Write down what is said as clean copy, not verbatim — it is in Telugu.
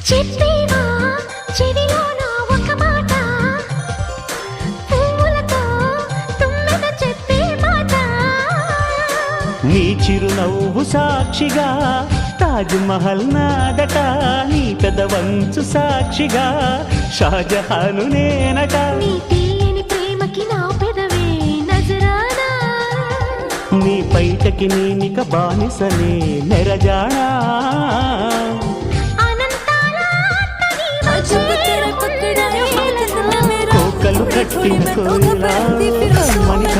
చెప్పేవా చెవిలోన ఒక మాట, పువ్వులతో తుమ్మెద చెప్పే మాట. నీ చిరునవ్వు సాక్షిగా తాజ్ మహల్ నాదట, నీ పెదవంచు సాక్షిగా షాజహాను నేనట. నీ తీయని ప్రేమకి నా పెదవే నజరానా, నీ పైటకి నేనిక బానిసనే నెరజాడా. కోకలు కట్టిన కోయిలా మనిష